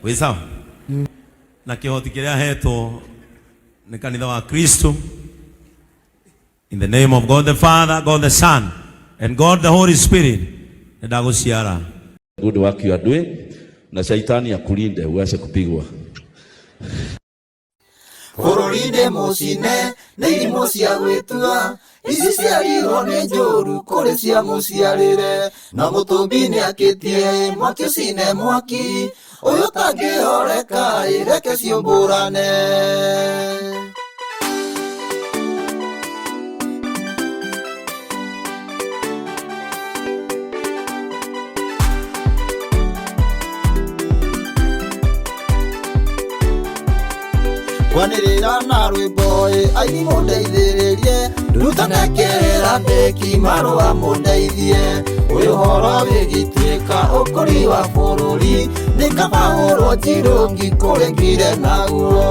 Wĩ sawa? Na kĩhoti kĩrĩa hetwo nĩ kanitha wa Kristo. In the name of God the Father, God the Son, and God the Holy Spirit. Ndagũciara. Good work you are doing. Na shaitani akulinde uweze kupigwa. Ororinde musine nĩ imocia gwitua ici ciarirwo nĩ njũru kũrĩ cia mũciarĩre na mũtũmbi nĩ akĩtie mwaki ũcine mwaki ũyũ tangĩhoreka ireke ciũmbũrane. Kwanĩrĩra na rwĩmbo aini mũndeithĩrĩrie ndutanekerera ndĩki marũa mũndeithie ũyũ ũhoro wĩgĩtuĩka ũkũri wa bũrũri nĩ kabahũrwo njirũngi kũrengire naguo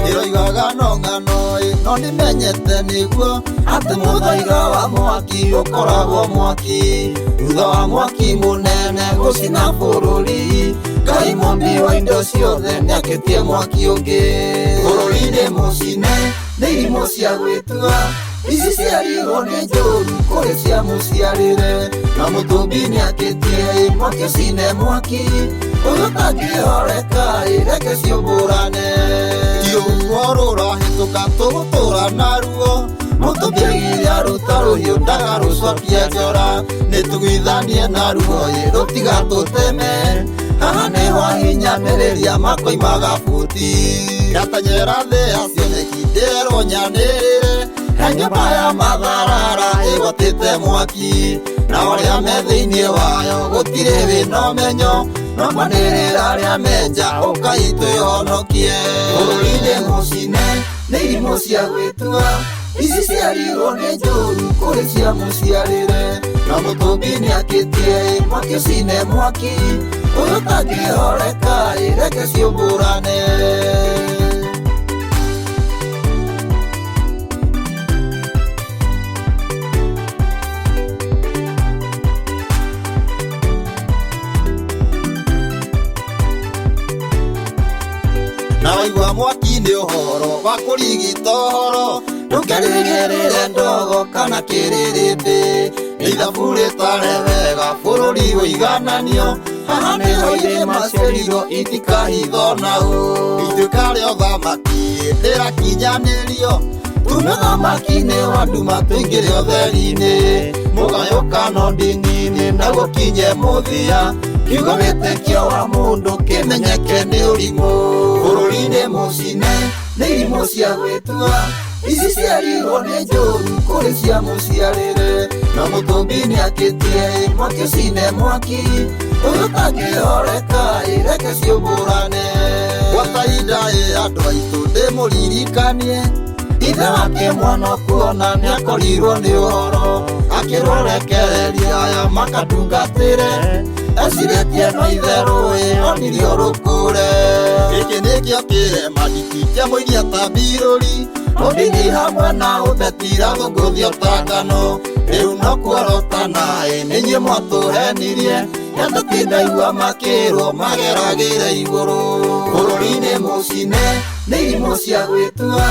ĩroigaga no ng'ano no nĩmenyete nĩguo atĩ mũthaiga wa mwaki ũkoragwo mwaki thutha wa mwaki mũnene gũcina bũrũri Ngai mũmbi wa indo ciothe nĩakĩtie mwaki ũngĩ bũrũri-inĩ mũcine nĩ irimũ cia gwĩtua ici ciarirwo nĩ njũru kũrĩ cia mũciarĩre na mũtũmbi nĩakĩtie mwaki ũcine mwaki ũyũ tangĩhoreka ireke ciũmbũrane ti ũguo rũrahĩtũka tũgũtũra naruo mũtũmbi aigire aruta rũhiũ ndagarũcokie njora nĩtũgwithanie naruo rũtigatũteme haha nĩho ahinyanĩrĩria makoimaga buti yatanyera thĩ acio nĩkindĩrwo nyanĩrĩre he nyũmba ya matharara ĩgwatĩte mwaki na ũrĩa me thĩinĩ wayo gũtirĩ wĩna ũmenyo no manĩrĩra rĩa menja ũkai twĩhonokie bũrũri-inĩ mũcine nĩ irimũ cia gwĩtua ici ciarirwo nĩ njũru kũrĩ cia mũciarĩre na mũtũmbi nĩakĩtie mwaki ũcine mwaki ũyũ tangĩhoreka ireke ciũmbũrane. Na waigua mwaki nĩ ũhoro wa kũrigita ũhoro ndũkerĩgĩrĩre ndogo kana kĩrĩrĩmbĩ ithabu rĩtare wega bũrũri ũigananio haha nĩho irĩ maciarirwo itikahithwo naũ ituĩka rĩa ũthamaki rĩrakinyanĩrio tume ũthamaki-inĩ wa nduma tũingĩre ũtheri-inĩ mũgayũkano ndini-inĩ na gũkinye mũthia kiugo wĩtĩkio wa mũndũ kĩmenyeke nĩ ũrimũ bũrũri-inĩ mũcine nĩ irimũ cia gwĩtua ici ciarirwo nĩ njũru kũrĩ cia mũciarĩre na mũtũmbi nĩakĩtie mwaki ũcine mwaki ũyũ tangĩhoreka ireke ciũmbũrane gwata ihinda andũ aitũ ndĩmũririkanie ithe wake mwana kuona nĩakorirwo nĩ ũhoro akĩrũrekereria aya makatungatĩre ecirĩtie no itherũ onirio rũkũre gĩkĩ nĩkĩo kĩrema ndikikia mũiria ta mbirũri mũndini hamwe na ũtetira thũngũthio ta ngano rĩu no kuorotana nĩ inyuĩ mwatũhenirie yatũtindaigua makĩrwo mageragĩre igũrũ bũrũri-inĩ mũcine nĩ irimũ cia gwĩtua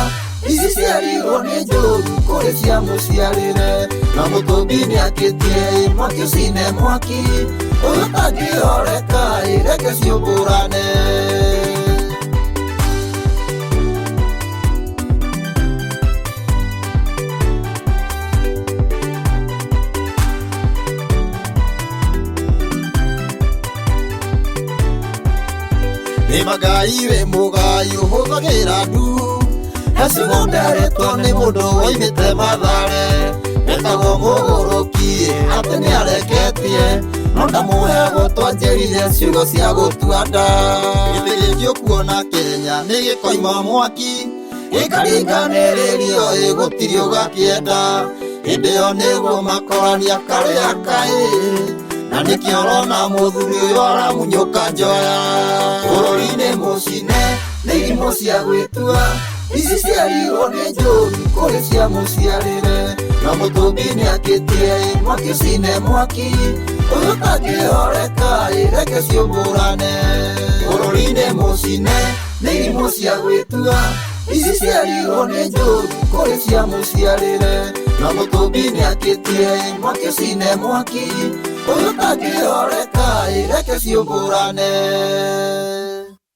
ici ciarirwo nĩ njũru kũrĩ cia mũciarĩre na mũtũmbi nĩakĩtie mwaki ũcine mwaki ũyũ tangĩhoreka ireke ciũmbũrane. Nĩ Magai wĩ mũgai ũhũthagĩra ndu hecigo nderetwo nĩ mũndũ woimĩte Mathare etagwo Mũgũrũki atĩ nĩareketie no ndamũhe gũtwanjĩrire ciugo cia gũtua nda gĩtĩ gĩkĩ ũkuona Kenya nĩ gĩkoima mwaki gĩkaringanĩrĩrio gũtirĩ ũgakĩenda hĩndĩ ĩyo nĩguo makorania karĩa kaĩ na nĩkĩo ũrona mũthuri ũyũ aramunyũka njoya bũrũri-inĩ mũcine nĩ irimũ cia gwĩtua ici ciarirwo nĩ njũru kũrĩ cia mũciarĩre na mũtũmbi nĩakĩtie mwaki ũcine mwaki ũyũ tangĩhoreka ireke ciũmbũrane bũrũri mwako-inĩ mũcine nĩ irimũ cia gwĩtua ici ciarirwo nĩ njũru kũrĩ cia mũciarĩre na mũtũmbi nĩakĩtie mwaki ũcine mwaki ũyũ ũtangĩhoreka reke ciũmbũrane.